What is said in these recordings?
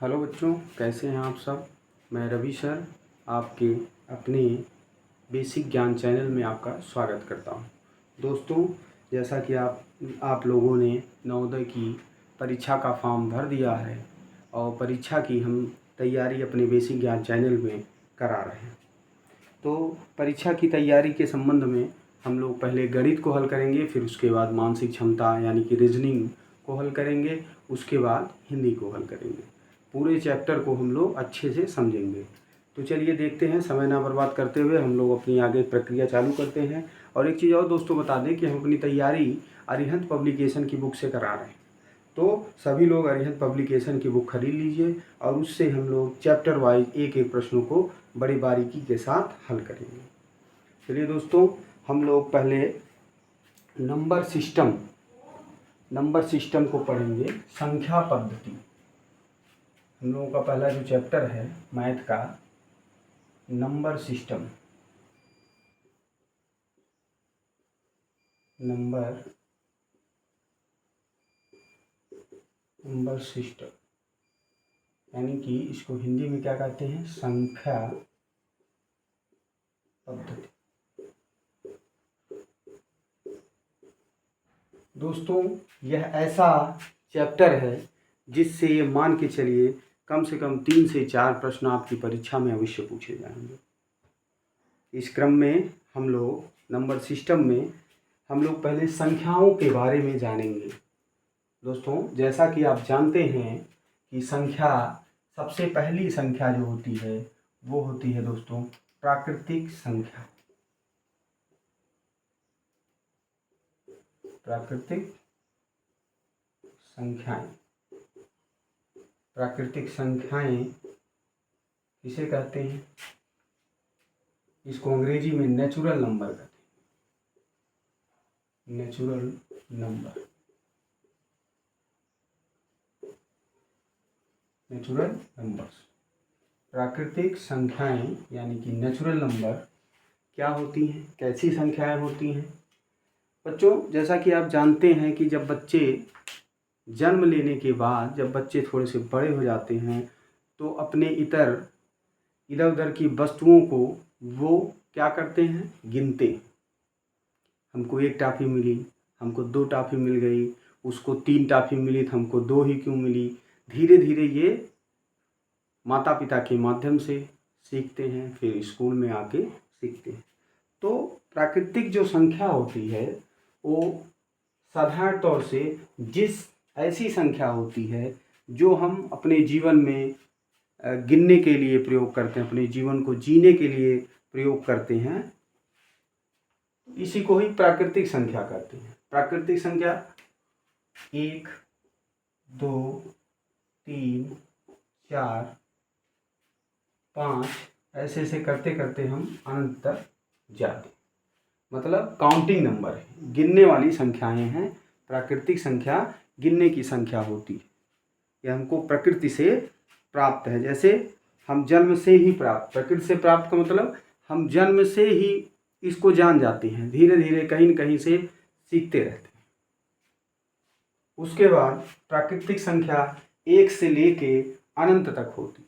Hello बच्चों, कैसे हैं आप सब। मैं रवि सर आपके अपने बेसिक ज्ञान चैनल में आपका स्वागत करता हूं। दोस्तों, जैसा कि आप लोगों ने नवोदय की परीक्षा का फॉर्म भर दिया है और परीक्षा की हम तैयारी अपने बेसिक ज्ञान चैनल में करा रहे हैं। तो परीक्षा की तैयारी के संबंध में हम लोग पहले गणित को हल करेंगे, फिर उसके बाद मानसिक क्षमता यानी कि रीजनिंग को हल करेंगे, उसके बाद हिंदी को हल करेंगे। पूरे चैप्टर को हम लोग अच्छे से समझेंगे। तो चलिए देखते हैं, समय ना बर्बाद करते हुए हम लोग अपनी आगे प्रक्रिया चालू करते हैं। और एक चीज़ और दोस्तों बता दें कि हम अपनी तैयारी अरिहंत पब्लिकेशन की बुक से करा रहे हैं। तो सभी लोग अरिहंत पब्लिकेशन की बुक खरीद लीजिए और उससे हम लोग चैप्टर वाइज एक एक प्रश्नों को बड़ी बारीकी के साथ हल करेंगे। चलिए दोस्तों, हम लोग पहले नंबर सिस्टम को पढ़ेंगे। संख्या पद्धति हम लोगों का पहला जो चैप्टर है मैथ का, नंबर सिस्टम। नंबर सिस्टम यानी कि इसको हिंदी में क्या कहते हैं, संख्या पद्धति। दोस्तों, यह ऐसा चैप्टर है जिससे ये मान के चलिए कम से कम 3 से 4 प्रश्न आपकी परीक्षा में अवश्य पूछे जाएंगे। इस क्रम में हम लोग नंबर सिस्टम में हम लोग पहले संख्याओं के बारे में जानेंगे। दोस्तों, जैसा कि आप जानते हैं कि संख्या, सबसे पहली संख्या जो होती है वो होती है दोस्तों प्राकृतिक संख्या। प्राकृतिक संख्याएं, प्राकृतिक संख्याएं किसे कहते हैं, इसको अंग्रेजी में नेचुरल नंबर कहते हैं। Natural number, natural numbers. प्राकृतिक संख्याएं यानी कि नेचुरल नंबर क्या होती हैं, कैसी संख्याएं होती हैं। बच्चों, जैसा कि आप जानते हैं कि जब बच्चे जन्म लेने के बाद, जब बच्चे थोड़े से बड़े हो जाते हैं तो अपने इधर उधर की वस्तुओं को वो क्या करते हैं, गिनते हैं। हमको 1 टॉफ़ी मिली, हमको 2 टॉफ़ी मिल गई, उसको 3 टॉफ़ी मिली तो हमको 2 ही क्यों मिली। धीरे धीरे ये माता पिता के माध्यम से सीखते हैं, फिर स्कूल में आके सीखते हैं। तो प्राकृतिक जो संख्या होती है वो साधारण तौर से जिस ऐसी संख्या होती है जो हम अपने जीवन में गिनने के लिए प्रयोग करते हैं, अपने जीवन को जीने के लिए प्रयोग करते हैं, इसी को ही प्राकृतिक संख्या कहते हैं। प्राकृतिक संख्या 1, 2, 3, 4, 5 ऐसे ऐसे करते करते हम अनंत तक जाते हैं। मतलब काउंटिंग नंबर है, गिनने वाली संख्याएं हैं। प्राकृतिक संख्या गिनने की संख्या होती है, यह हमको प्रकृति से प्राप्त है। जैसे हम जन्म से ही प्राप्त, प्रकृति से प्राप्त का मतलब हम जन्म से ही इसको जान जाते हैं, धीरे धीरे कहीं न कहीं से सीखते रहते हैं। उसके बाद प्राकृतिक संख्या 1 से लेके अनंत तक होती है।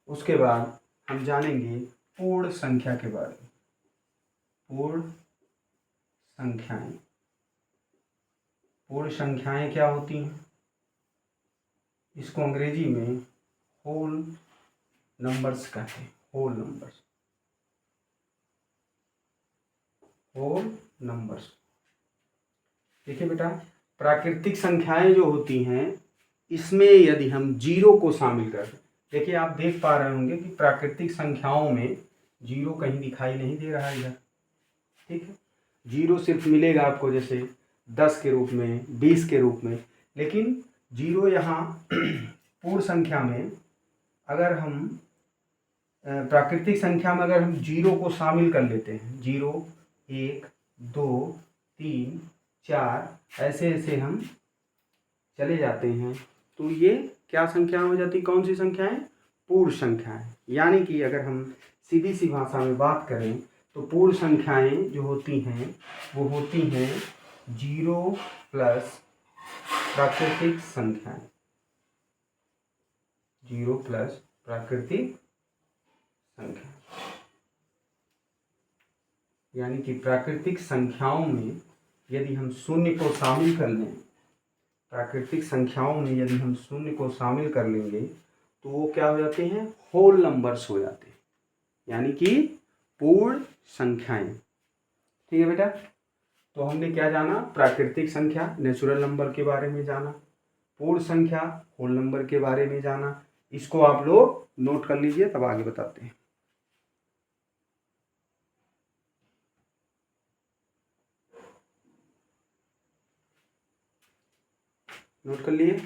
उसके बाद हम जानेंगे पूर्ण संख्या के बारे में। पूर्ण संख्याएं, पूर्ण संख्याएं क्या होती हैं, इसको अंग्रेजी में होल नंबर्स कहते हैं। Whole numbers, whole numbers. देखिए बेटा, प्राकृतिक संख्याएं जो होती हैं इसमें यदि हम जीरो को शामिल कर दें, देखिए आप देख पा रहे होंगे कि प्राकृतिक संख्याओं में जीरो कहीं दिखाई नहीं दे रहा है इधर, ठीक है। जीरो सिर्फ मिलेगा आपको जैसे 10 के रूप में, 20 के रूप में, लेकिन जीरो यहाँ पूर्ण संख्या में अगर हम प्राकृतिक संख्या में अगर हम जीरो को शामिल कर लेते हैं, 0, 1, 2, 3, 4 ऐसे ऐसे हम चले जाते हैं, तो ये क्या संख्या हो जाती, कौन सी संख्याएं, पूर्ण संख्याएं। यानी कि अगर हम सीधी सी भाषा में बात करें तो पूर्ण संख्याएं जो होती हैं वो होती हैं 0 प्लस प्राकृतिक संख्याएं, 0 प्लस प्राकृतिक संख्या, यानी कि प्राकृतिक संख्याओं में यदि हम शून्य को शामिल कर लें, प्राकृतिक संख्याओं में यदि हम शून्य को शामिल कर लेंगे तो वो क्या हो जाते हैं, होल नंबर्स हो जाते हैं, यानी कि पूर्ण संख्याएं। ठीक है बेटा, तो हमने क्या जाना, प्राकृतिक संख्या नेचुरल नंबर के बारे में जाना, पूर्ण संख्या होल नंबर के बारे में जाना। इसको आप लोग नोट कर लीजिए, तब आगे बताते हैं। नोट कर लिए।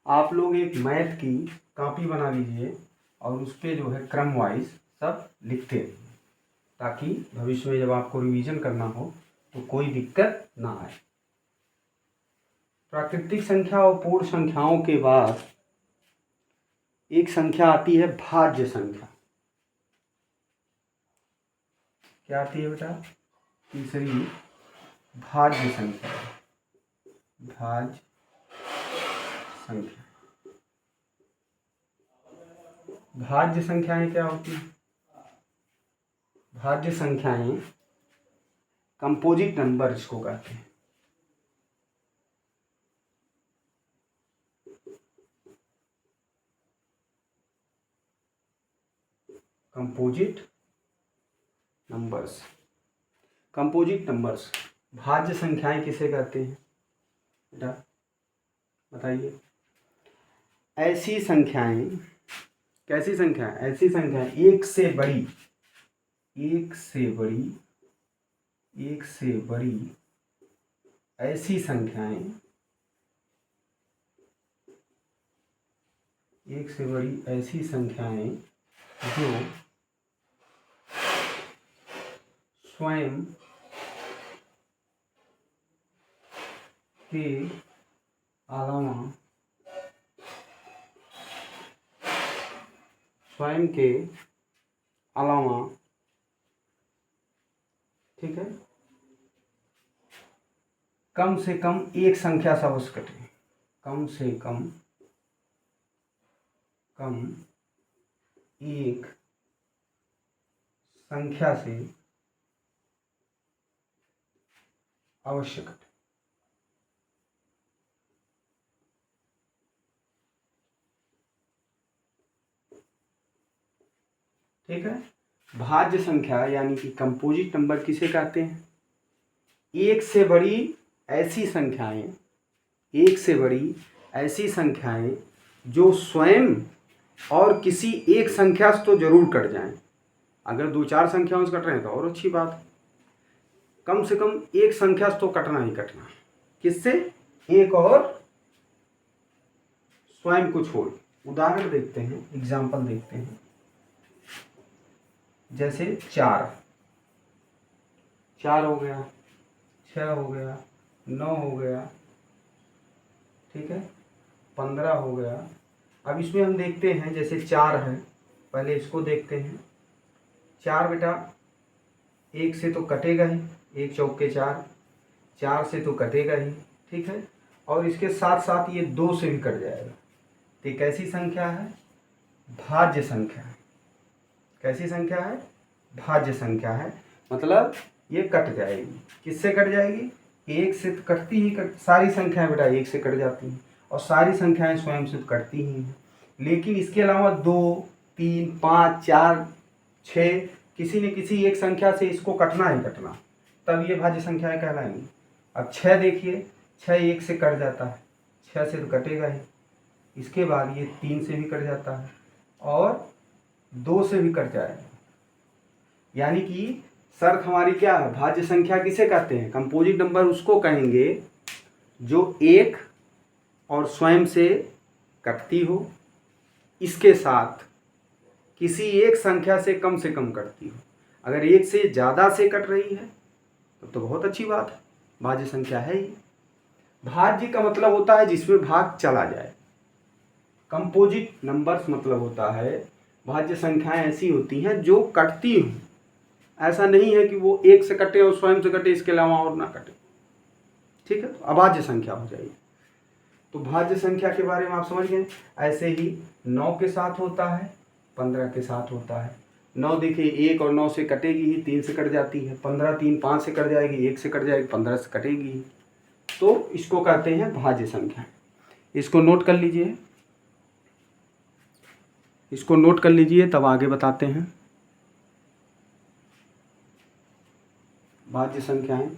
आप लोग एक मैथ की कॉपी बना लीजिए और उस पर जो है क्रम वाइज सब लिखते रहिए, ताकि भविष्य में जब आपको रिवीजन करना हो तो कोई दिक्कत ना आए। प्राकृतिक संख्या और पूर्ण संख्याओं के बाद एक संख्या आती है भाज्य संख्या। क्या आती है बेटा, तीसरी भाज्य संख्या। भाज्य संख्या, भाज्य संख्याएं क्या होती हैं, भाज्य संख्याएं कंपोजिट नंबर इसको कहते हैं। कंपोजिट नंबर्स, कंपोजिट नंबर्स भाज्य संख्याएं किसे कहते हैं बेटा, बताइए। ऐसी संख्याएं, कैसी संख्याएं, ऐसी संख्याएं एक से बड़ी, एक से बड़ी, एक से बड़ी ऐसी संख्याएं, एक से बड़ी ऐसी संख्याएं जो स्वयं के अलावा, स्वयं के अलावा, ठीक है, कम से कम एक संख्या से अवश्य कटे, कम से कम एक संख्या से अवश्य कटे। ठीक है, भाज्य संख्या यानी कि कंपोजिट नंबर किसे कहते हैं, एक से बड़ी ऐसी संख्याएं, एक से बड़ी ऐसी संख्याएं जो स्वयं और किसी एक संख्या से तो जरूर कट जाएं। अगर दो चार संख्याओं से कट रहे हैं तो और अच्छी बात है, कम से कम एक संख्या से तो कटना ही कटना। किससे, एक और स्वयं को छोड़। उदाहरण देखते हैं, एग्जाम्पल देखते हैं। जैसे 4 हो गया, 6 हो गया, 9 हो गया, ठीक है, 15 हो गया। अब इसमें हम देखते हैं, जैसे 4 है, पहले इसको देखते हैं। 4 बेटा एक से तो कटेगा ही, एक चौके 4, 4 से तो कटेगा ही, ठीक है, और इसके साथ साथ ये 2 से भी कट जाएगा। तो कैसी संख्या है, भाज्य संख्या है। कैसी संख्या है, भाज्य संख्या है, मतलब ये कट जाएगी। किससे कट जाएगी, एक से तो कटती ही सारी संख्याएं बेटा एक से कट जाती हैं, और सारी संख्याएं स्वयं से तो कटती ही हैं। लेकिन इसके अलावा 2, 3, 5, 4, 6 किसी न किसी एक संख्या से इसको कटना ही कटना, तब ये भाज्य संख्याएं कहलाएंगी। अब 6 देखिए, 6 एक से कट जाता है, 6 से तो कटेगा ही। इसके बाद ये 3 से भी कट जाता है और 2 से भी कट जाएगा। यानी कि शर्त हमारी क्या है, भाज्य संख्या किसे कहते हैं, कंपोजिट नंबर उसको कहेंगे जो एक और स्वयं से कटती हो, इसके साथ किसी एक संख्या से कम कटती हो। अगर एक से ज़्यादा से कट रही है तो बहुत अच्छी बात है, भाज्य संख्या है ही। भाज्य का मतलब होता है जिसमें भाग चला जाए। कंपोजिट नंबर्स मतलब होता है भाज्य संख्याएं ऐसी होती हैं जो कटती हों। ऐसा नहीं है कि वो एक से कटे और स्वयं से कटे, इसके अलावा और ना कटे। ठीक है, तो अभाज्य संख्या हो जाएगी। तो भाज्य संख्या के बारे में आप समझ गए। ऐसे ही 9 के साथ होता है, 15 के साथ होता है। 9 देखिए 1 और 9 से कटेगी ही, 3 से कट जाती है। 15 3 5 से कट जाएगी, 1 से कट जाएगी, 15 से कटेगी ही। तो इसको कहते हैं भाज्य संख्या। इसको नोट कर लीजिए, इसको नोट कर लीजिए, तब आगे बताते हैं भाज्य संख्याएं।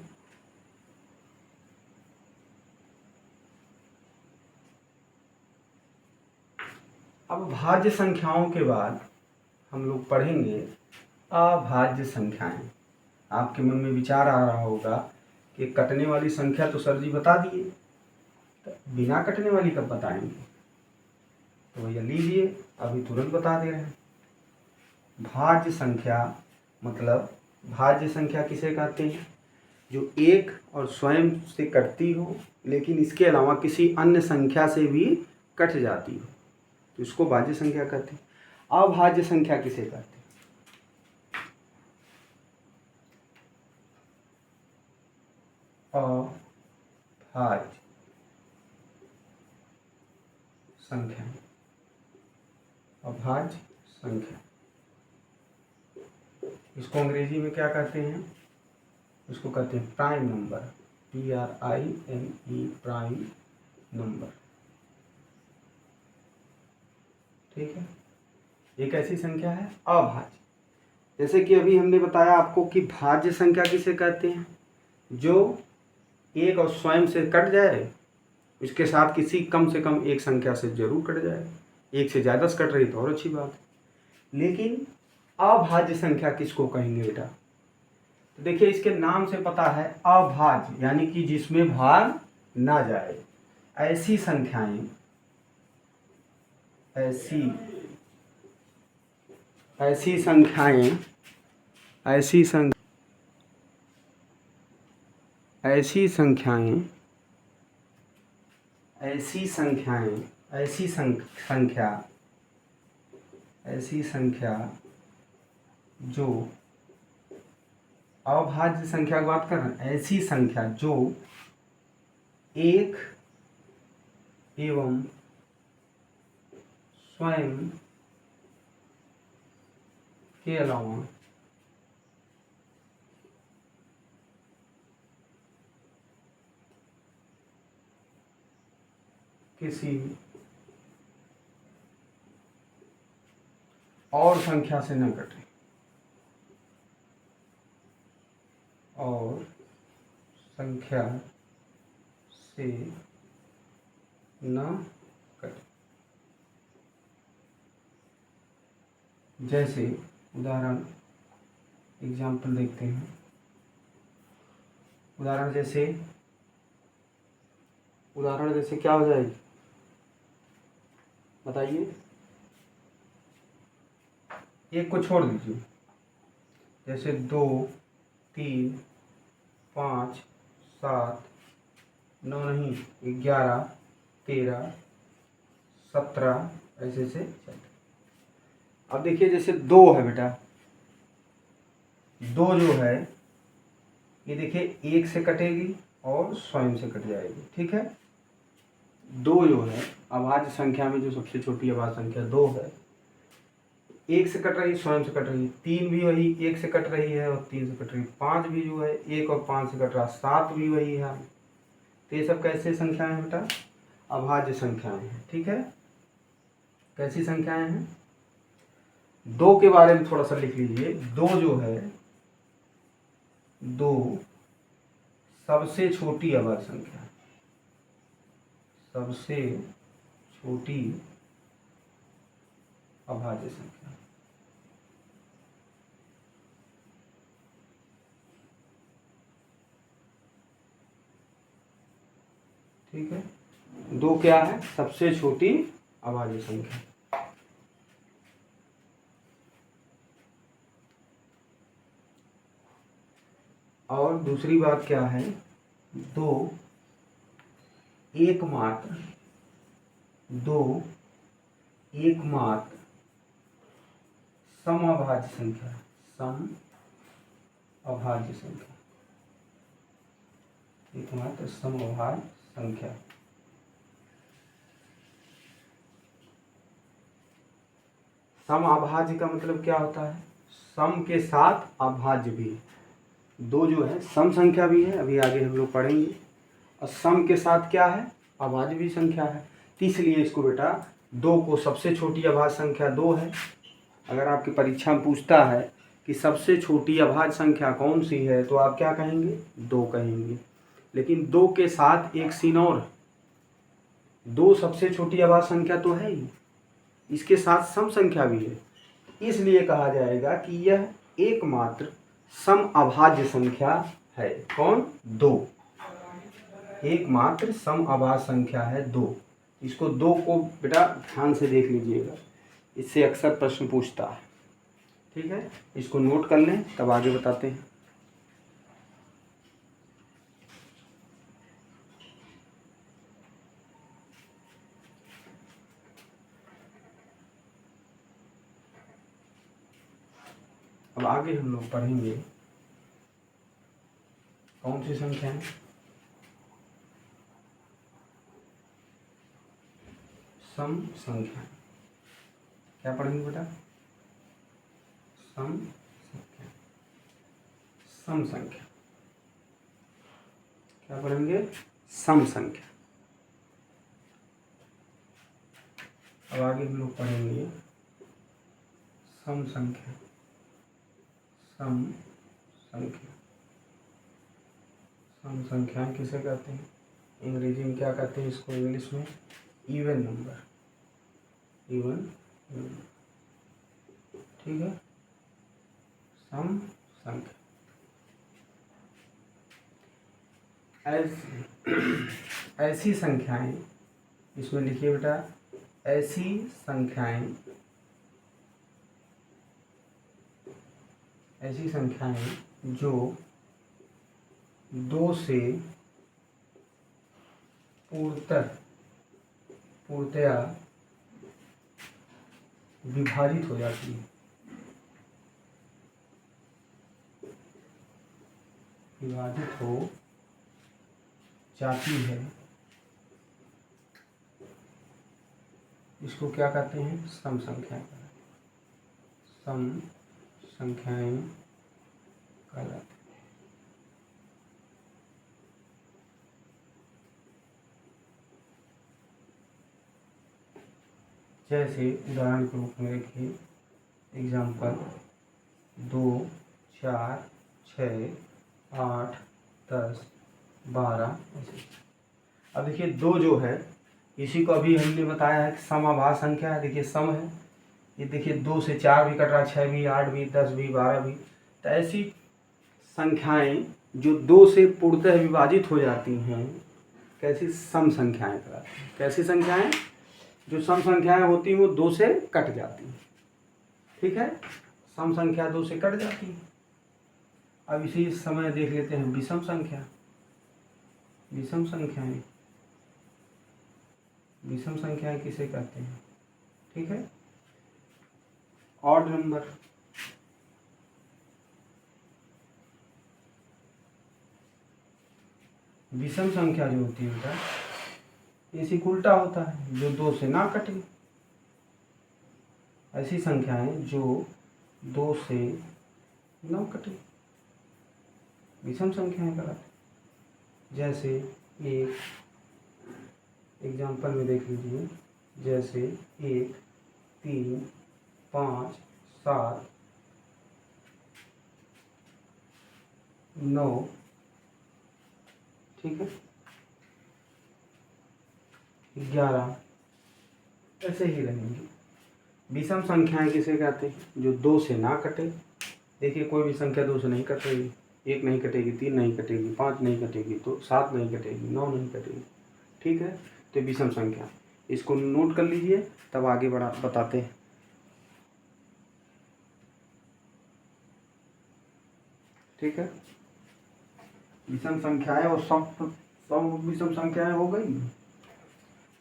अब भाज्य संख्याओं के बाद हम लोग पढ़ेंगे अभाज्य संख्याएं। आपके मन में विचार आ रहा होगा कि कटने वाली संख्या तो सर जी बता दिए, तो बिना कटने वाली कब बताएंगे? तो भैया लीजिए, अभी तुरंत बता दे रहे हैं। भाज्य संख्या मतलब, भाज्य संख्या किसे कहते हैं? जो एक और स्वयं से कटती हो, लेकिन इसके अलावा किसी अन्य संख्या से भी कट जाती हो, तो इसको भाज्य संख्या कहते हैं। अभाज्य संख्या किसे कहते हैं? अभाज्य संख्या, अभाज्य संख्या, इसको अंग्रेजी में क्या कहते हैं? इसको कहते हैं prime number, PRIME, prime number. ठीक है, एक ऐसी संख्या है अभाज्य। जैसे कि अभी हमने बताया आपको कि भाज्य संख्या किसे कहते हैं? जो एक और स्वयं से कट जाए, इसके साथ किसी कम से कम एक संख्या से जरूर कट जाए। एक से ज़्यादा से कट रही तो और अच्छी बात है। लेकिन अभाज्य संख्या किसको कहेंगे बेटा? तो देखिए, इसके नाम से पता है अभाज्य, यानी कि जिसमें भाग ना जाए। ऐसी संख्याएं, ऐसी संख्याएं, ऐसी संख्या जो अभाज्य संख्या की बात कर रहे हैं, ऐसी संख्या जो एक एवं स्वयं के अलावा किसी और संख्या से न कटे, और संख्या से न कटे। जैसे उदाहरण, एग्जाम्पल देखते हैं। उदाहरण जैसे क्या हो जाएगी बताइए? एक को छोड़ दीजिए, जैसे 2 3 5 7 9 नहीं 11 13 17 ऐसे से चलते। अब देखिए, जैसे 2 है बेटा, 2 जो है ये देखिए एक से कटेगी और स्वयं से कट जाएगी। ठीक है, 2 जो है अभाज्य संख्या में जो सबसे छोटी अभाज्य संख्या 2 है, एक से कट रही, स्वयं से कट रही। 3 भी वही, एक से कट रही है और 3 से कट रही। 5 भी जो है 1 और 5 से कट रहा। 7 भी वही है। तो ये सब कैसे संख्याएं हैं बेटा? अभाज्य संख्याएं हैं। ठीक है, कैसी संख्याएं हैं? 2 के बारे में थोड़ा सा लिख लीजिए। 2 जो है, 2 सबसे छोटी अभाज्य संख्या, सबसे छोटी अभाज्य संख्या। ठीक है, 2 क्या है? सबसे छोटी अभाज्य संख्या। और दूसरी बात क्या है? 2 एकमात्र समअभाज्य संख्या, समअभाज्य संख्या। एकमात्र समअभाज्य संख्या। समअभाज्य का मतलब क्या होता है? सम के साथ अभाज्य भी। दो जो है सम संख्या भी है, अभी आगे हम लोग पढ़ेंगे, और सम के साथ क्या है? अभाज्य भी संख्या है। तो इसलिए इसको बेटा दो को सबसे छोटी अभाज्य संख्या दो है। अगर आपकी परीक्षा में पूछता है कि सबसे छोटी अभाज्य संख्या कौन सी है, तो आप क्या कहेंगे? दो कहेंगे। लेकिन दो के साथ एक सीन और, दो सबसे छोटी अभाज्य संख्या तो है ही, इसके साथ सम संख्या भी है। इसलिए कहा जाएगा कि यह एकमात्र सम अभाज्य संख्या है। कौन? दो। एकमात्र सम अभाज्य संख्या है दो। इसको दो को बेटा ध्यान से देख लीजिएगा, इससे अक्सर प्रश्न पूछता है। ठीक है, इसको नोट कर लें, तब आगे बताते हैं। अब आगे हम लोग पढ़ेंगे कौन सी संख्या है? सम संख्या। क्या पढ़ेंगे बेटा? सम संख्या। सम संख्या क्या पढ़ेंगे? सम संख्या। अब आगे हम लोग पढ़ेंगे सम संख्या। सम संख्या। सम संख्याएं किसे कहते हैं? अंग्रेजी में क्या कहते हैं इसको? इंग्लिश में इवन नंबर। Even number. ठीक है, सम संख्या। ऐसी संख्याएं, इसमें लिखिए बेटा, ऐसी संख्याएं, ऐसी संख्याएं जो दो से पूर्णतया विभाजित हो जाती है। विभाजित हो जाती है, इसको क्या कहते हैं? सम संख्या। सम संख्याएं कहलाती हैं। जैसे उदाहरण के रूप में देखिए, एग्जाम्पल 2, 4, 6, 8, 10, 12 ऐसे। अब देखिए दो जो है, इसी को अभी हमने बताया है कि समअभाज्य संख्या है। देखिए सम है, ये देखिए 2 से 4 भी कट रहा है, 6 भी, 8 भी, 10 भी, 12 भी। तो ऐसी संख्याएं जो दो से पूर्णतः विभाजित हो जाती हैं, कैसी? सम संख्याएं कहलाती हैं। कैसी संख्याएं? जो सम संख्याएं होती हैं वो दो से कट जाती हैं। ठीक है, सम संख्या दो से कट जाती है। अब इसी समय देख लेते हैं विषम संख्या। विषम संख्याएं, विषम संख्याएं किसे कहते हैं? ठीक है, ऑड नंबर। विषम संख्या जो होती है बेटा, इसी उल्टा होता है, जो दो से ना कटे। ऐसी संख्याएं जो दो से न कटे विषम संख्याएं कहलाती। जैसे एक एग्जाम्पल में देख लीजिए, जैसे 1, 3, 5, 7, 9। ठीक है, 11 ऐसे ही रहेंगे। विषम संख्याएं किसे कहते हैं? जो दो से ना कटे। देखिए कोई भी संख्या दो से नहीं कटेगी, 1 नहीं कटेगी, 3 नहीं कटेगी, 5 नहीं कटेगी, तो 7 नहीं कटेगी, 9 नहीं कटेगी। ठीक है, तो विषम संख्या, इसको नोट कर लीजिए, तब आगे बताते हैं। ठीक है, विषम संख्याएं और सम विषम संख्याएं हो गई।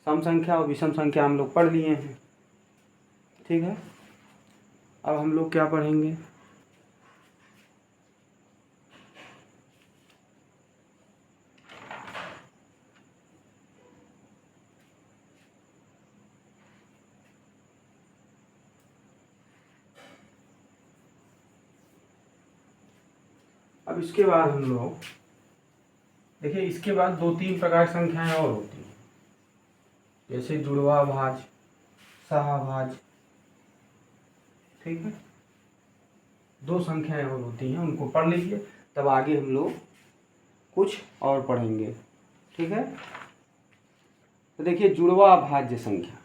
सम संख्या और विषम संख्या हम लोग पढ़ लिए हैं। ठीक है, अब हम लोग क्या पढ़ेंगे? अब इसके बाद हम लोग देखिए, इसके बाद 2-3 प्रकार की संख्याएं और होती हैं, जैसे जुड़वा भाज, सहभाज, ठीक है। 2 संख्याएं और होती हैं, उनको पढ़ लीजिए, तब आगे हम लोग कुछ और पढ़ेंगे, ठीक है। तो देखिए, जुड़वा अभाज्य संख्या,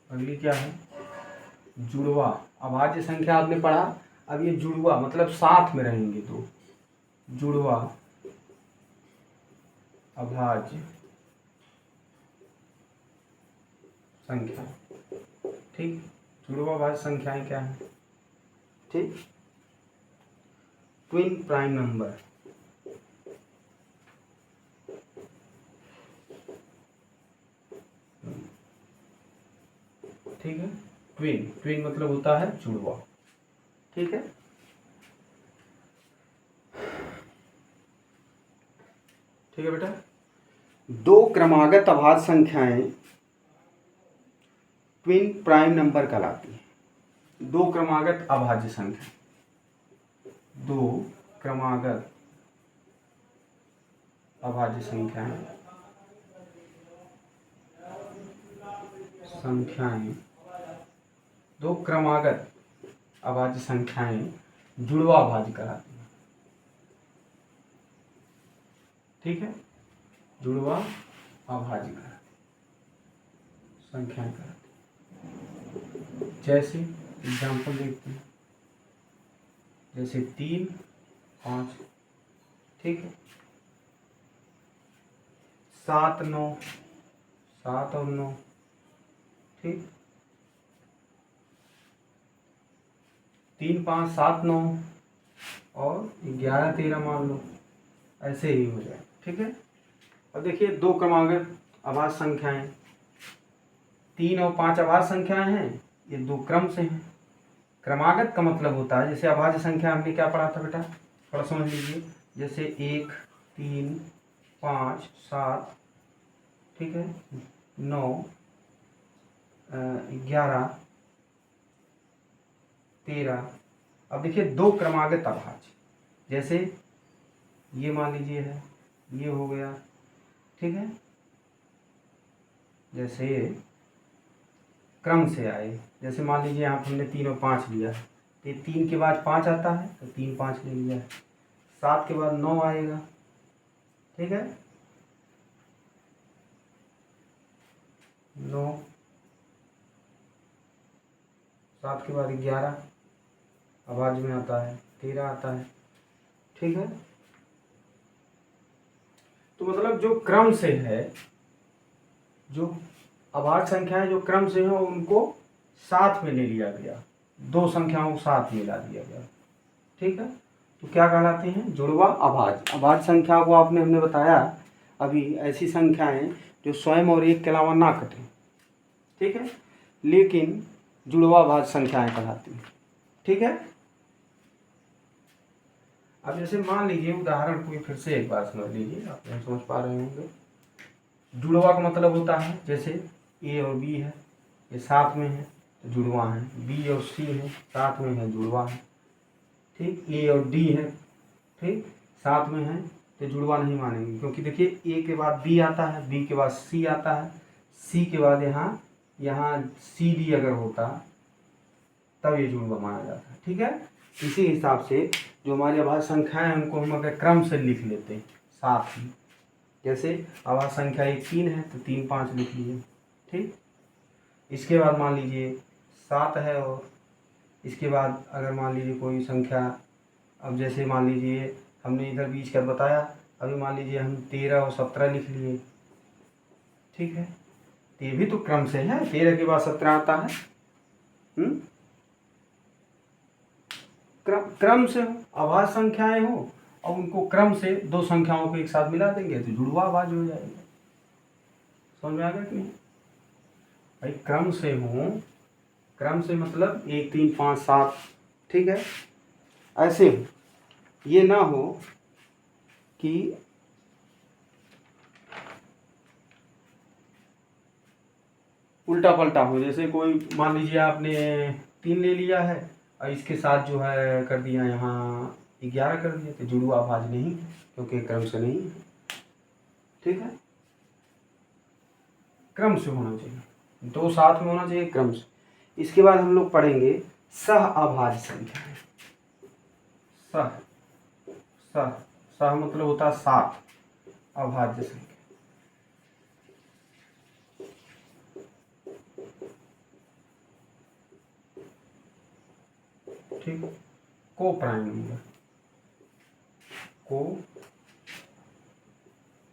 अगली क्या है, जुड़वा। अभाज्य संख्या आपने पढ़ा, अब ये जुड़वा मतलब साथ में रहेंगे दो, जुड़वा अभाज्य संख्या, ठीक। जुड़वा अभाज्य संख्याएं क्या है, ठीक। ट्विन प्राइम नंबर, ठीक है। ट्विन, ट्विन मतलब होता है जुड़वा, ठीक है। ठीक है बेटा, 2 क्रमागत अभाज्य संख्याएं ट्विन प्राइम नंबर कहलाती है। 2 क्रमागत अभाज्य संख्या, 2 क्रमागत अभाज्य संख्याएं संख्याएं 2 क्रमागत अभाज्य संख्याएं जुड़वा अभाज्य कहलाती हैं, ठीक है। जुड़वा अभाज्य संख्याएं कहलाती हैं। जैसे एग्जाम्पल देखते हैं, जैसे 3, 5, ठीक है। 7, 9, 7 और 9, ठीक। 3, 5, 7, 9 और 11, 13 मान लो, ऐसे ही हो जाए, ठीक है। अब देखिए, 2 क्रमागत अभाज्य संख्याएं, 3 और 5 अभाज्य संख्याएं हैं, ये 2 क्रम से हैं। क्रमागत का मतलब होता है, जैसे अभाज्य संख्या हमने क्या पढ़ा था बेटा, थोड़ा समझ लीजिए, जैसे 1, 3, 5, 7, ठीक है, 9, 11, 13। अब देखिए, 2 क्रमागत अभाज्य, जैसे ये मान लीजिए है, ये हो गया, ठीक है। जैसे क्रम से आए, जैसे मान लीजिए यहाँ हमने 3 और 5 लिया है, तो 3 के बाद 5 आता है, तो 3, 5 ले लिया है। 7 के बाद 9 आएगा, ठीक है, 9, 7 के बाद 11 अभाज्य में आता है, 13 आता है, ठीक है। तो मतलब जो क्रम से है, जो अभाज्य संख्याएं जो क्रम से हैं, उनको साथ में ले लिया गया, 2 संख्याओं को साथ मिला दिया गया, ठीक है। तो क्या कहलाते हैं, जुड़वा अभाज्य। अभाज्य संख्या को आपने हमने बताया अभी, ऐसी संख्याएं जो स्वयं और एक के अलावा ना कटें, ठीक है, लेकिन जुड़वा अभाज्य संख्याएं कहलाती हैं, ठीक है। अब जैसे मान लीजिए, उदाहरण को फिर से एक बार समझ लीजिए, आप नहीं समझ पा रहे होंगे। जुड़वा का मतलब होता है, जैसे ए और बी है, ये साथ में है तो जुड़वा है, बी और सी है साथ में है, जुड़वा है, ठीक। ए और डी है, ठीक, साथ में है तो जुड़वा नहीं मानेंगे, क्योंकि देखिए, ए के बाद बी आता है, बी के बाद सी आता है, सी के बाद यहाँ सी डी अगर होता तब ये जुड़वा माना जाता है, ठीक है। इसी हिसाब से जो हमारी अभाज्य संख्याएं हैं, उनको हम अगर क्रम से लिख लेते हैं साथ ही, जैसे अभाज्य संख्या 1 3 है तो 3, 5 लिख लिए, ठीक। इसके बाद मान लीजिए 7 है, और इसके बाद अगर मान लीजिए कोई संख्या, अब जैसे मान लीजिए हमने इधर बीच कर बताया, अभी मान लीजिए हम 13 और 17 लिख लिए, ठीक है। तो ये भी तो क्रम से है, 13 के बाद 17 आता है, क्रम से हो, अभाज्य संख्याएं हो और उनको क्रम से 2 संख्याओं को एक साथ मिला देंगे तो जुड़वा अभाज्य हो जाएगा। समझ में आ गया कि नहीं भाई, क्रम से हो, क्रम से मतलब 1 3 5 7, ठीक है, ऐसे हो, ये ना हो कि उल्टा पलटा हो, जैसे कोई मान लीजिए आपने 3 ले लिया है और इसके साथ जो है कर दिया यहाँ 11 कर दिया, तो जुड़वा अभाज्य नहीं क्योंकि क्रम से नहीं है। ठीक है, क्रम से होना चाहिए, दो साथ में होना चाहिए क्रम से। इसके बाद हम लोग पढ़ेंगे सह अभाज्य संख्याएं। सह सह सह मतलब होता है साथ, अभाज्य संख्या। ठीक, को प्राइम नंबर, को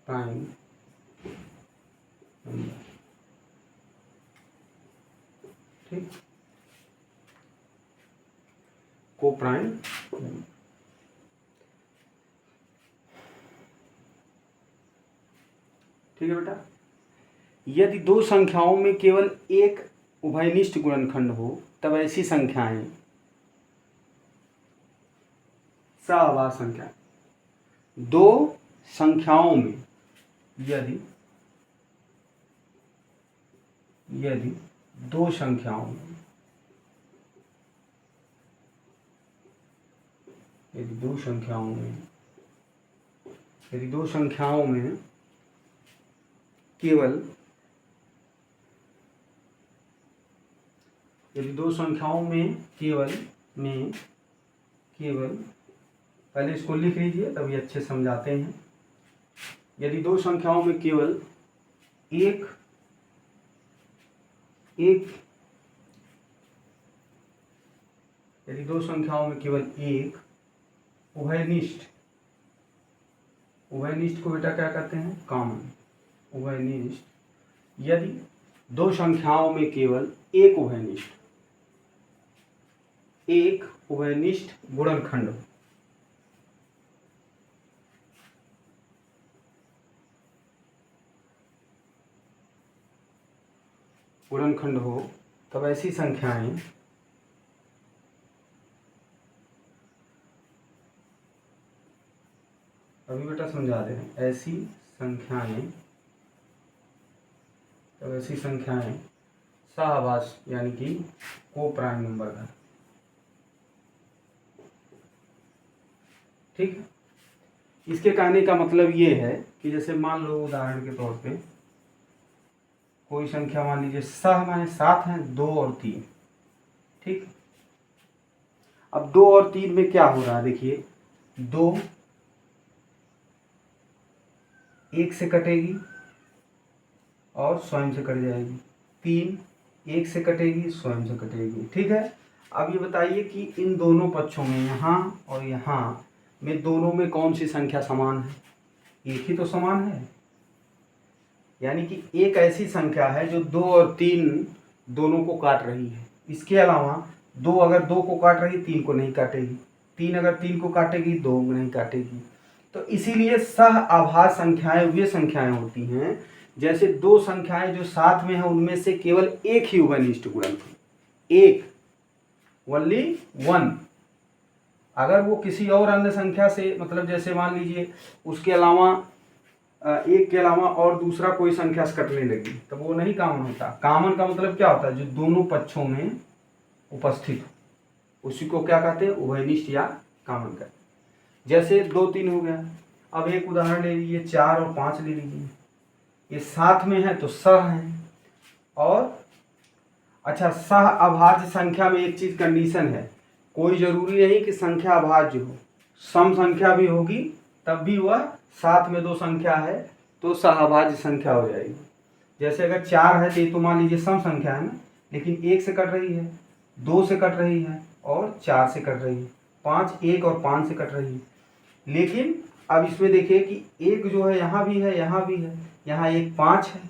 प्राइम नंबर। ठीक, को प्राइम नंबर। ठीक है बेटा, यदि दो संख्याओं में केवल एक उभयनिष्ठ गुणनखंड हो तब ऐसी संख्याएं सहअभाज्य संख्या। दो संख्याओं में यदि दो संख्याओं में यदि दो संख्याओं में केवल पहले इसको लिख लीजिए तभी अच्छे समझाते हैं। यदि दो संख्याओं में केवल एक उभयनिष्ठ को बेटा क्या कहते हैं, कॉमन उभयनिष्ठ। यदि दो संख्याओं में केवल एक उभयनिष्ठ गुणनखंड हो तब ऐसी संख्याएं अभी बेटा समझा दे रहे हैं। ऐसी संख्याएं सहअभाज्य यानी कि को प्राइम नंबर का। ठीक है, इसके कहने का मतलब ये है कि जैसे मान लो उदाहरण के तौर पे कोई संख्या मान लीजिए सह माने 7 हैं, 2 और 3। ठीक, अब 2 और 3 में क्या हो रहा है, देखिए 2 1 से कटेगी और स्वयं से कट जाएगी, 3 1 से कटेगी स्वयं से कटेगी। ठीक है, अब ये बताइए कि इन दोनों पक्षों में, यहाँ और यहाँ में, दोनों में कौन सी संख्या समान है, एक ही तो समान है। यानी कि एक ऐसी संख्या है जो 2 और 3 दोनों को काट रही है। इसके अलावा 2 अगर 2 को काट रही 3 को नहीं काटेगी, 3 अगर 3 को काटेगी 2 को नहीं काटेगी। तो इसीलिए सहअभाज्य संख्याएं वे संख्याएं होती हैं जैसे दो संख्याएं जो साथ में हैं उनमें से केवल एक ही उभयनिष्ठ गुणनखंड, एक ओनली वन। अगर वो किसी और अन्य संख्या से, मतलब जैसे मान लीजिए उसके अलावा एक के अलावा और दूसरा कोई संख्या से कटने लगी तो वो नहीं कॉमन होता। कॉमन का मतलब क्या होता है, जो दोनों पक्षों में उपस्थित हो उसी को क्या कहते हैं, उभयनिष्ठ या कॉमन कहते हैं। जैसे 2 3 हो गया। अब एक उदाहरण ले लीजिए 4 और 5 ले लीजिए, ये साथ में है तो सह है। और अच्छा, सहअभाज्य संख्या में एक चीज कंडीशन है, कोई जरूरी नहीं कि संख्या अभाज्य हो, सम संख्या भी होगी तब भी वह साथ में दो संख्या है तो सहअभाज्य संख्या हो जाएगी। जैसे अगर 4 है तो ये तो मान लीजिए सम संख्या है ना, लेकिन 1 से कट रही है, 2 से कट रही है और 4 से कट रही है, 5 1 और 5 से कट रही है। लेकिन अब इसमें देखिए कि एक जो है यहाँ भी है, यहाँ भी है, यहाँ एक 5 है,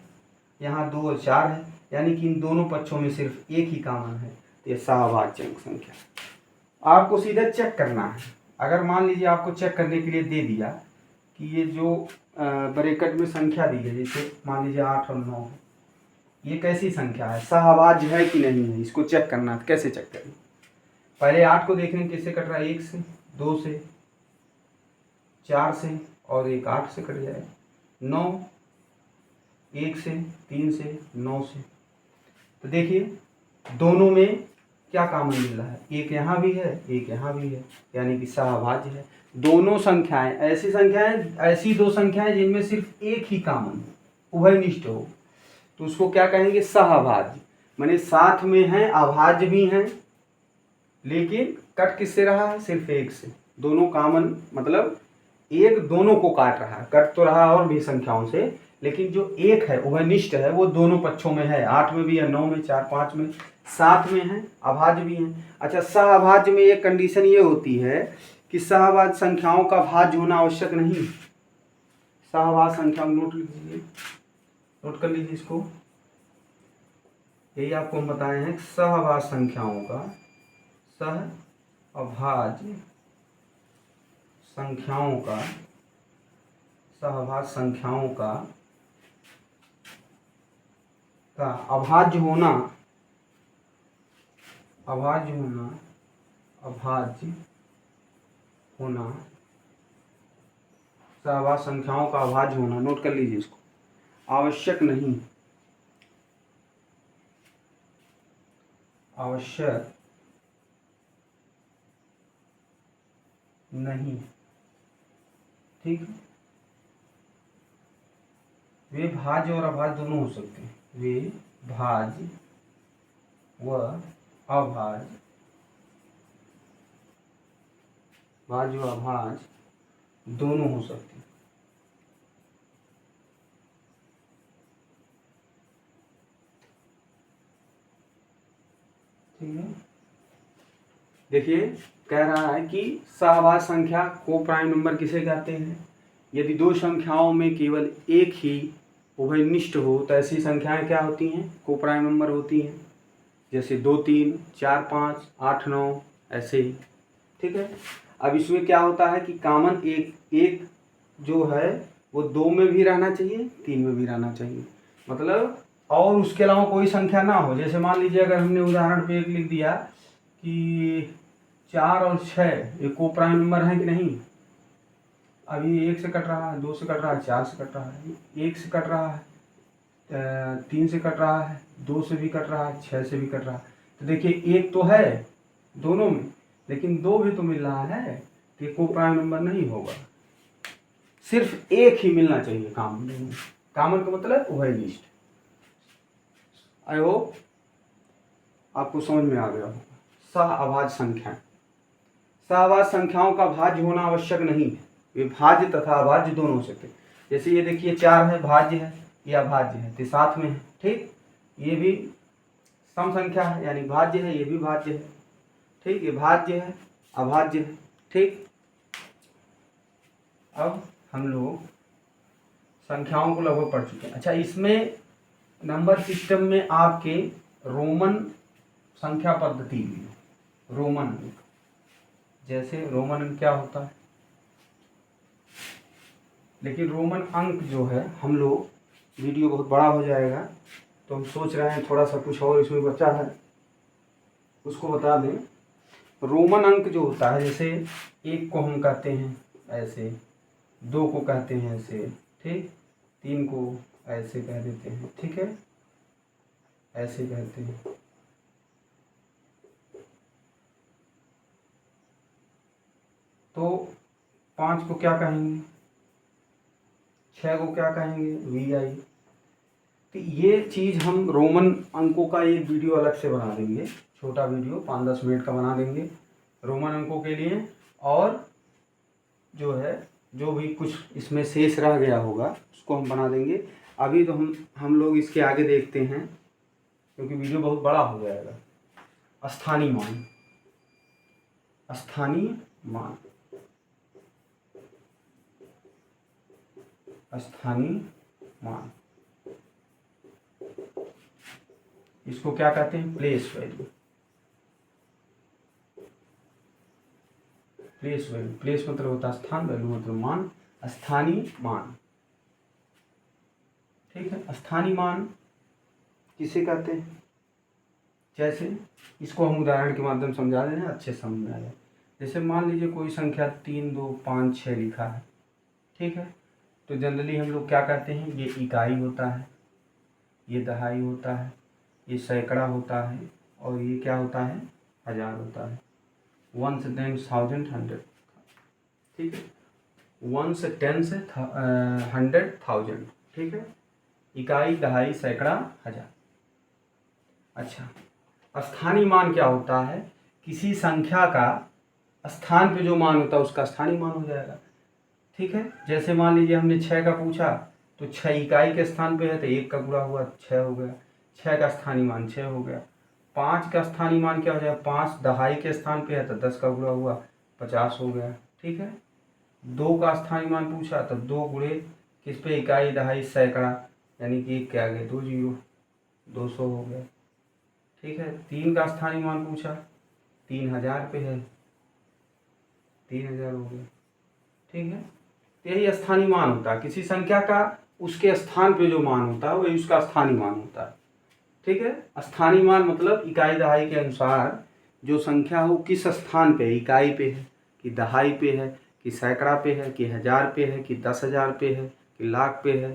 यहाँ 2 और 4 है, यानी कि इन दोनों पक्षों में सिर्फ एक ही कॉमन है, तो ये सहअभाज्य संख्या। आपको सीधा चेक करना है। अगर मान लीजिए आपको चेक करने के लिए दे दिया कि ये जो ब्रैकेट में संख्या दी है, जैसे मान लीजिए 8 और 9, ये कैसी संख्या है, सहअभाज्य है कि नहीं है, इसको चेक करना है। कैसे चेक करें, पहले 8 को देखें कैसे कट रहा है, 1 से, 2 से, 4 से और एक 8 से कट जाए। 9 1 से, 3 से, 9 से। तो देखिए दोनों में क्या कॉमन मिल रहा है, एक यहाँ भी है एक यहाँ भी है, यानी कि सहभाज्य है। दोनों संख्याएं ऐसी दो संख्याएं जिनमें सिर्फ एक ही कॉमन उभयनिष्ठ हो, तो उसको क्या कहेंगे, सहभाज्य। माने साथ में है, अभाज्य भी हैं, लेकिन कट किससे रहा है, सिर्फ एक से। दोनों कॉमन मतलब एक दोनों को काट रहा है, कट तो रहा और भी संख्याओं से, लेकिन जो एक है उभयनिष्ठ है वो दोनों पक्षों में है, 8 में भी है, 9 में, 4, 5 में, 7 में है, अभाज्य भी है। अच्छा, सहभाज्य में एक कंडीशन ये होती है कि सहभाज्य संख्याओं का भाज्य होना आवश्यक नहीं। सहभाज्य संख्या नोट लीजिए, नोट कर लीजिए इसको, यही आपको हम बताए हैं, सहभाज्य संख्याओं का, सहभाज्य संख्याओं का, सहभाज्य संख्याओं का अभाज्य होना, अभाज्य होना, अभाज्य होना, सहभाज्य संख्याओं का अभाज्य होना, नोट कर लीजिए इसको, आवश्यक नहीं, आवश्यक नहीं। ठीक, वे भाज्य और अभाज्य दोनों हो सकते हैं, वे भाज्य व अभाज्य, भाज्य व अभाज्य दोनों हो सकते हैं। ठीक है, देखिए कह रहा है कि सहभाज्य संख्या को प्राइम नंबर किसे कहते हैं, यदि दो संख्याओं में केवल एक ही उभयनिष्ठ हो तो ऐसी संख्याएं क्या होती हैं, को प्राइम नंबर होती हैं, जैसे 2, 3, 4, 5, 8, 9 ऐसे ही। ठीक है, अब इसमें क्या होता है कि कॉमन एक जो है वो 2 में भी रहना चाहिए, 3 में भी रहना चाहिए, मतलब और उसके अलावा कोई संख्या ना हो। जैसे मान लीजिए अगर हमने उदाहरण पे एक लिख दिया कि 4 और 6 ये को प्राइम नंबर है कि नहीं, अभी 1 से कट रहा है, 2 से कट रहा है, 4 से कट रहा है, 1 से कट रहा है, 3 से कट रहा है, 2 से भी कट रहा है, 6 से भी कट रहा है। तो देखिए एक तो है दोनों में, लेकिन 2 भी तो मिल रहा है, तो ये को प्राइम नंबर नहीं होगा, सिर्फ एक ही मिलना चाहिए कॉमन। कॉमन का मतलब उभयनिष्ठ। आई होप आपको समझ में आ गया होगा। सहअभाज्य संख्या, सहअभाज्य संख्याओं का भाज्य होना आवश्यक नहीं है, वे भाज्य तथा अभाज्य दोनों हो सकते हैं। जैसे ये देखिए 4 है, भाज्य है, ये अभाज्य है, तो साथ में है। ठीक, ये भी सम संख्या है यानी भाज्य है, ये भी भाज्य है। ठीक, ये भाज्य है, अभाज्य है। ठीक, अब हम लोग संख्याओं को लगभग पढ़ चुके हैं। अच्छा, इसमें नंबर सिस्टम में आपके रोमन संख्या पद्धति भी है, रोमन अंक। जैसे रोमन अंक क्या होता है, लेकिन रोमन अंक जो है, हम लोग वीडियो बहुत बड़ा हो जाएगा तो हम सोच रहे हैं थोड़ा सा कुछ और इसमें बचा है उसको बता दें। रोमन अंक जो होता है, जैसे 1 को हम कहते हैं ऐसे, 2 को कहते हैं ऐसे, ठीक, 3 को ऐसे कह देते हैं, ठीक है, ऐसे कहते हैं। तो 5 को क्या कहेंगे, 6 को क्या कहेंगे, VI। तो ये चीज़ हम रोमन अंकों का एक वीडियो अलग से बना देंगे, छोटा वीडियो 5-10 मिनट का बना देंगे रोमन अंकों के लिए। और जो है, जो भी कुछ इसमें शेष रह गया होगा उसको हम बना देंगे। अभी तो हम लोग इसके आगे देखते हैं क्योंकि वीडियो बहुत बड़ा हो जाएगा। स्थानीय मान, स्थानीय मान, स्थानीय मान, इसको क्या कहते हैं, place value. Place value, place मतलब होता है स्थान, वैल्यू मतलब मान, स्थानीय मान। ठीक है, स्थानीय मान किसे कहते हैं, जैसे इसको हम उदाहरण के माध्यम समझा दें, अच्छे समझ में आ जाए। जैसे मान लीजिए कोई संख्या 3, 2, 5, 6 लिखा है, ठीक है, तो जनरली हम लोग क्या कहते हैं, ये इकाई होता है, ये दहाई होता है, ये सैकड़ा होता है, और ये क्या होता है, 1000 होता है। 1 से 10 1000 100, ठीक है। 1 से 10 से 100 1000, ठीक है। इकाई, दहाई, सैकड़ा, हजार। अच्छा, स्थानीय मान क्या होता है? किसी संख्या का स्थान पे जो मान होता है उसका स्थानीय मान हो जाएगा, ठीक है। जैसे मान लीजिए हमने 6 का पूछा, तो 6 इकाई के स्थान पे है तो 1 का गुणा हुआ 6 हो गया, 6 का स्थानीय मान 6 हो गया। 5 का स्थानीय मान क्या हो जाएगा? 5 दहाई के स्थान पे है तो 10 का गुणा हुआ 50 हो गया, ठीक है। 2 का स्थानीय मान पूछा तो 2 गुणे किस पे? इकाई, दहाई, सैकड़ा, यानी कि 1 के आगे 2 जीरो, 200 हो गया, ठीक है। 3 का स्थानीय मान पूछा, 3000 पे है, 3000 हो गया, ठीक है। यही स्थानीय मान होता है किसी संख्या का, उसके स्थान पे जो मान होता है वही उसका स्थानीय मान होता है, ठीक है। स्थानीय मान मतलब इकाई दहाई के अनुसार जो संख्या हो किस स्थान पे, इकाई पे है कि दहाई पे है कि सैकड़ा पे है कि 1000 पे है कि 10,000 पे है कि लाख पे है,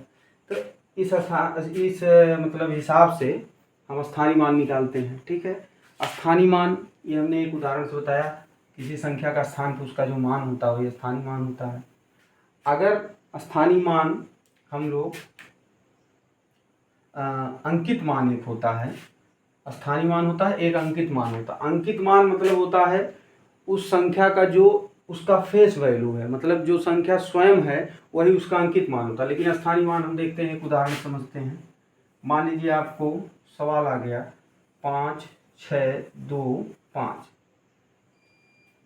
तो इस मतलब हिसाब से हम स्थानीय मान निकालते हैं, ठीक है। स्थानीय मान ये हमने एक उदाहरण से बताया, किसी संख्या का स्थान पर उसका जो मान होता है वही स्थानीय मान होता है। अगर स्थानीय मान हम लोग अंकित मान एक होता है, स्थानीय मान होता है, एक अंकित मान होता है। अंकित मान मतलब होता है उस संख्या का जो उसका फेस वैल्यू है, मतलब जो संख्या स्वयं है वही उसका अंकित मान होता है। लेकिन स्थानीय मान हम देखते हैं, एक उदाहरण समझते हैं। मान लीजिए आपको सवाल आ गया 5 6 2 5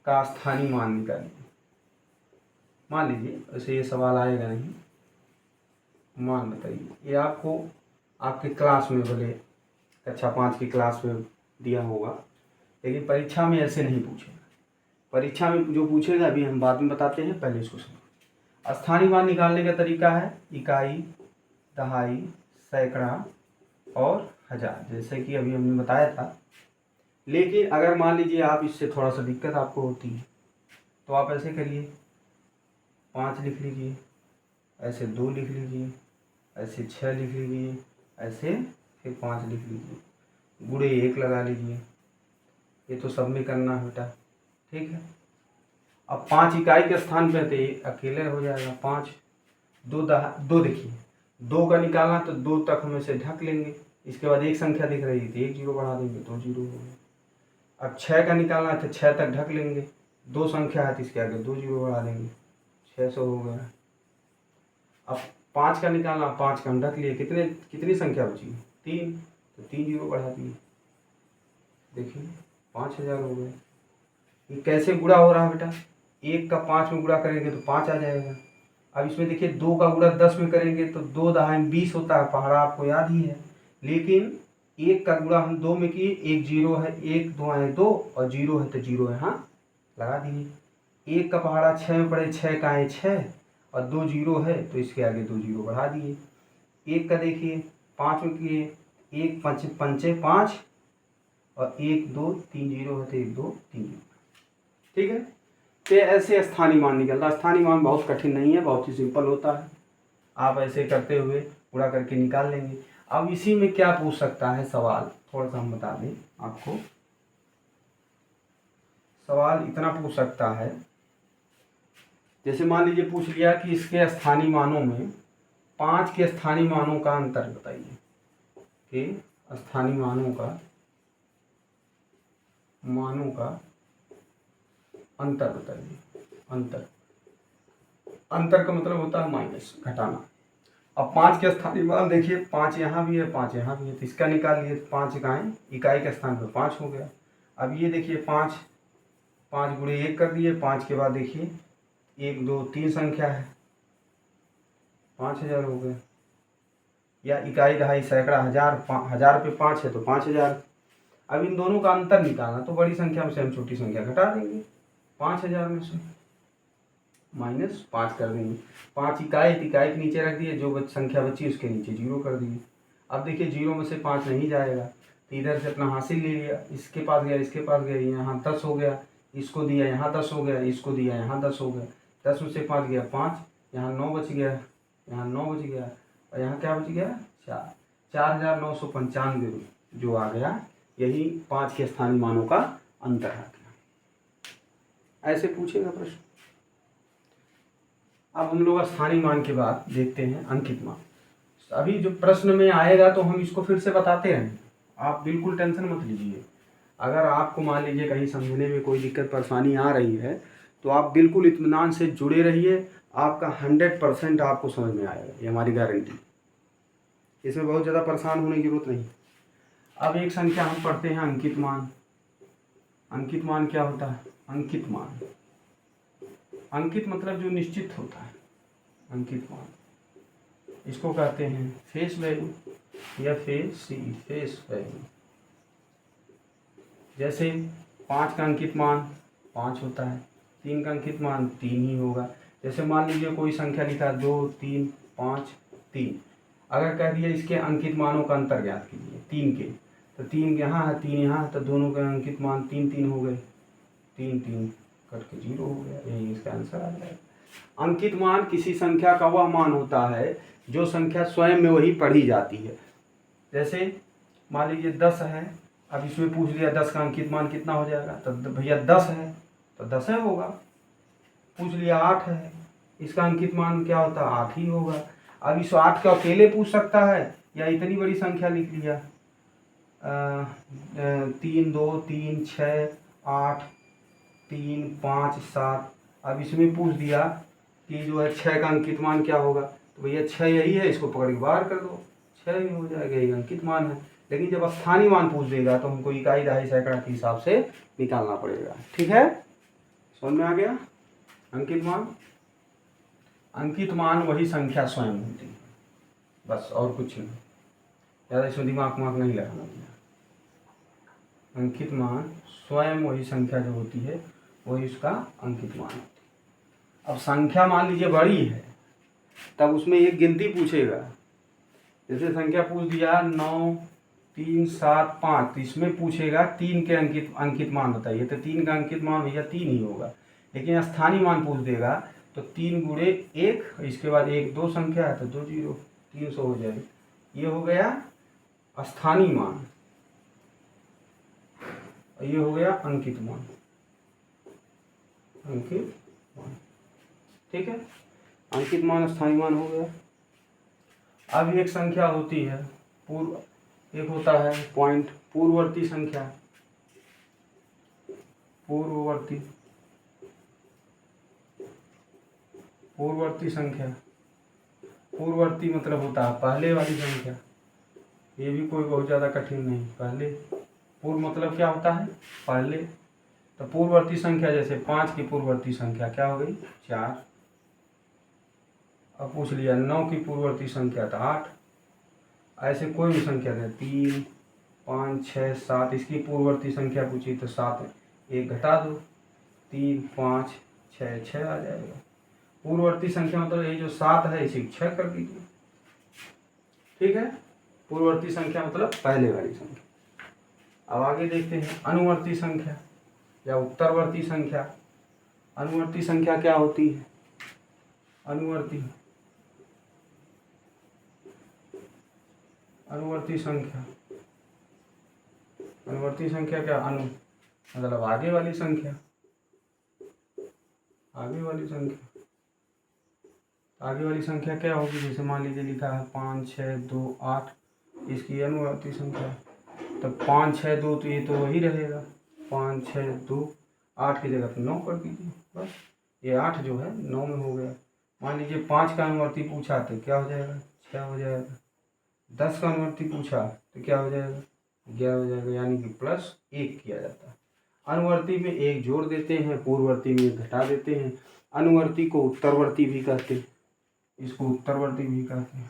का स्थानीय मान निकालिए। मान लीजिए, वैसे ये सवाल आएगा नहीं, मान बताइए। ये आपको आपके क्लास में, बोले कक्षा 5 की क्लास में दिया होगा, लेकिन परीक्षा में ऐसे नहीं पूछेगा। परीक्षा में जो पूछेगा अभी हम बाद में बताते हैं, पहले इसको समझो। स्थानीय मान निकालने का तरीका है इकाई, दहाई, सैकड़ा और हजार, जैसे कि अभी हमने बताया था। लेकिन अगर मान लीजिए आप इससे थोड़ा सा दिक्कत आपको होती है तो आप ऐसे करिए, 5 लिख लीजिए, ऐसे 2 लिख लीजिए, ऐसे 6 लिख लीजिए, ऐसे फिर 5 लिख लीजिए, गुणे 1 लगा लीजिए। ये तो सब में करना है बेटा, ठीक है। अब 5 इकाई के स्थान पे तो ये अकेले हो जाएगा 5, 2 देखिए 2 का निकालना तो 2 तक हम इसे ढक लेंगे। इसके बाद एक संख्या दिख रही थी, 1 जीरो बढ़ा देंगे, 2 जीरो हो गया। अब 6 का निकालना है तो 6 तक ढक लेंगे, 2 संख्या है तो इसके आगे 2 जीरो बढ़ा देंगे, 600 हो गया। अब 5 का निकालना, 5 का हम ढक लिए, कितनी संख्या बची? 3, तो 3 जीरो बढ़ा दिए, देखिए 5000 हो गए। ये कैसे गुणा हो रहा है बेटा? 1 का 5 में गुणा करेंगे तो 5 आ जाएगा। अब इसमें देखिए 2 का गुणा 10 में करेंगे तो 2 दहाई 20 होता है, पहाड़ा आपको याद ही है। लेकिन 1 का गुणा हम 2 में किए, 1 जीरो है, 1 2 है 2 और जीरो है तो जीरो यहाँ लगा दिए। 1 का पहाड़ा 6 में पड़े, 6 का है 6 और 2 जीरो है तो इसके आगे 2 जीरो बढ़ा दिए। 1 का देखिए 5 में किए, 1 5 पंचे 5 और 1 2 3 जीरो है तो 1 2 3 जीरो, ठीक है। तो ऐसे स्थानीय मान निकलता। स्थानीय मान बहुत कठिन नहीं है, बहुत ही सिंपल होता है। आप ऐसे करते हुए पूरा करके निकाल लेंगे। अब इसी में क्या पूछ सकता है सवाल, थोड़ा सा हम बता दें आपको। सवाल इतना पूछ सकता है, जैसे मान लीजिए पूछ लिया कि इसके स्थानीय मानों में 5 के स्थानीय मानों का अंतर बताइए, कि स्थानीय मानों का अंतर बताइए। अंतर का मतलब होता है माइनस, घटाना। अब 5 के स्थानीय मान देखिए, 5 यहाँ भी है 5 यहाँ भी है, तो इसका निकाल लिए, 5 इकाई के स्थान पर 5 हो गया। अब ये देखिए 5 गुणे 1 कर दिए, 5 के बाद देखिए 1 2 3 संख्या है, 5000 हो गया। या इकाई दहाई सैकड़ा हजार पे 5 है तो 5000। अब इन दोनों का अंतर निकालना, तो बड़ी संख्या में से हम छोटी संख्या घटा देंगे, 5000 में से -5 कर देंगे। 5 इकाई के नीचे रख दिए, जो संख्या बची उसके नीचे 0 कर दिए। अब देखिए 0 में से 5 नहीं जाएगा तो इधर से अपना हासिल ले लिया, इसके पास गया इसके पास गया, यहाँ 10 हो गया, इसको दिया यहाँ 10 हो गया, इसको दिया यहाँ 10 हो गया। 10 में से 5 गया 5, यहाँ 9 बच गया, यहाँ 9 बच गया और यहाँ क्या बच गया 4, 4995 जो आ गया, यही 5 के स्थानीय मानों का अंतर आ गया। ऐसे पूछेगा प्रश्न। अब हम लोग स्थानीय मान के बाद देखते हैं अंकित मान। अभी जो प्रश्न में आएगा तो हम इसको फिर से बताते रहेंगे, आप बिल्कुल टेंशन मत लीजिए। अगर आपको मान लीजिए कहीं समझने में कोई दिक्कत परेशानी आ रही है तो आप बिल्कुल इत्मीनान से जुड़े रहिए, आपका 100% आपको समझ में आएगा, ये हमारी गारंटी। इसमें बहुत ज़्यादा परेशान होने की जरूरत नहीं। अब एक संख्या हम पढ़ते हैं अंकित मान। अंकित मान क्या होता है? अंकित मान, अंकित मतलब जो निश्चित होता है, अंकित मान इसको कहते हैं फेस वैल्यू या फेस वैल्यू। जैसे 5 का अंकित मान 5 होता है, 3 का अंकित मान 3 ही होगा। जैसे मान लीजिए कोई संख्या लिखा 2 3 5 3, अगर कह दिया इसके अंकित मानों का अंतर ज्ञात कीजिए 3 के, तो 3 यहाँ है 3 यहाँ, तो दोनों के अंकित मान 3 3 हो गए, 3 3 करके 0 हो गया, यही इसका आंसर आ जाएगा। अंकित मान किसी संख्या का वह मान होता है जो संख्या स्वयं में वही पढ़ी जाती है। जैसे मान लीजिए 10 है, अब इसमें पूछ लिया 10 का अंकित मान कितना हो जाएगा, तो भैया 10 है तो 10 है होगा। पूछ लिया 8 है, इसका अंकित मान क्या होता है? 8 ही होगा। अब इस 8 को अकेले पूछ सकता है या इतनी बड़ी संख्या लिख लिया 3 2 3 6 8 3 5 7, अब इसमें पूछ दिया कि जो है 6 का अंकित मान क्या होगा, तो भैया 6 यही है, इसको पकड़ के बाहर कर दो, 6 ही हो जाएगा, यही अंकित मान है। लेकिन जब स्थानीय मान पूछ देगा तो हमको इकाई दहाई सैकड़ा के हिसाब से निकालना पड़ेगा। ठीक है, समझ में आ गया? अंकित मान, अंकित मान वही संख्या स्वयं होती है, बस और कुछ नहीं, ज़्यादा इसमें दिमाग नहीं लगाना। अंकित मान स्वयं वही संख्या जो होती है वही उसका अंकित मान होती है। अब संख्या मान लीजिए बड़ी है तब उसमें एक गिनती पूछेगा। जैसे संख्या पूछ दिया 9 3 7 5, तो इसमें पूछेगा 3 के अंकित मान बताइए, तो 3 का अंकित मान भैया 3 ही होगा। लेकिन स्थानीय मान पूछ देगा तो 3 गुणे 1, इसके बाद 1 2 संख्या है तो 2 0, 300 हो जाएगी। ये हो गया स्थानीय मान, ये हो गया अंकित मान, अंकित मान। ठीक है, अंकित मान स्थानीय मान हो गया। अब एक संख्या होती है एक होता है पॉइंट, पूर्ववर्ती संख्या, पूर्ववर्ती संख्या। पूर्ववर्ती मतलब होता है पहले वाली संख्या, ये भी कोई बहुत ज़्यादा कठिन नहीं। पहले, पूर्व मतलब क्या होता है? पहले। तो पूर्ववर्ती संख्या जैसे 5 की पूर्ववर्ती संख्या क्या हो गई? 4। अब पूछ लिया 9 की पूर्ववर्ती संख्या तो 8। ऐसे कोई भी संख्या है 3 5 6 7, इसकी पूर्ववर्ती संख्या पूछी तो 7, 1 घटा दो, 3 5 6 6 आ जाएगा। पूर्ववर्ती संख्या मतलब यही जो 7 है इसी 6 कर दीजिए। ठीक है, पूर्ववर्ती संख्या मतलब पहले वाली संख्या। अब आगे देखते हैं अनुवर्ती संख्या या उत्तरवर्ती संख्या। अनुवर्ती संख्या क्या होती है? अनुवर्ती संख्या, अनुवर्ती संख्या क्या? अनु मतलब आगे वाली संख्या, आगे वाली संख्या। आगे वाली संख्या क्या होगी? जैसे मान लीजिए लिखा है 5 6 2 8, इसकी अनुवर्ती संख्या, तो 5 6 2 तो ये तो वही रहेगा, 5 6 2 8 की जगह पर 9 कर दीजिए, बस ये 8 जो है 9 में हो गया। मान लीजिए 5 का अनुवर्ती पूछा तो क्या हो जाएगा? 6 हो जाएगा। 10 का अनुवर्ती पूछा तो क्या हो जाएगा? 11 हो जाएगा, यानी कि +1 किया जाता है। अनुवर्ती में 1 जोड़ देते हैं, पूर्ववर्ती में 1 घटा देते हैं। अनुवर्ती को उत्तरवर्ती भी कहते हैं, इसको उत्तरवर्ती भी कहते हैं।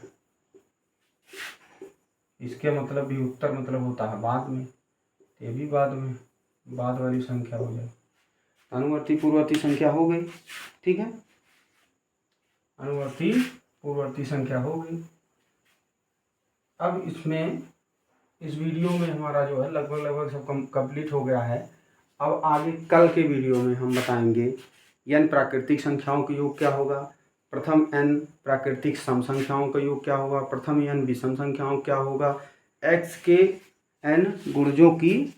इसके मतलब भी उत्तर मतलब होता है बाद में, ये भी बाद में, बाद वाली संख्या हो जाए। अनुवर्ती पूर्ववर्ती संख्या हो गई। ठीक है, अनुवर्ती पूर्ववर्ती संख्या हो गई। अब इसमें इस वीडियो में हमारा जो है लगभग सब कंप्लीट हो गया है। अब आगे कल के वीडियो में हम बताएंगे n प्राकृतिक संख्याओं का योग क्या होगा, प्रथम n प्राकृतिक सम संख्याओं का योग क्या होगा, प्रथम n विषम संख्याओं क्या होगा, x के n गुणजों की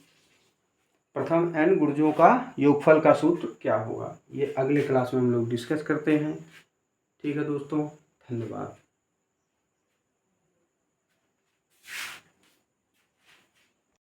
प्रथम n गुणजों का योगफल का सूत्र क्या होगा, ये अगले क्लास में हम लोग डिस्कस करते हैं। ठीक है दोस्तों, धन्यवाद।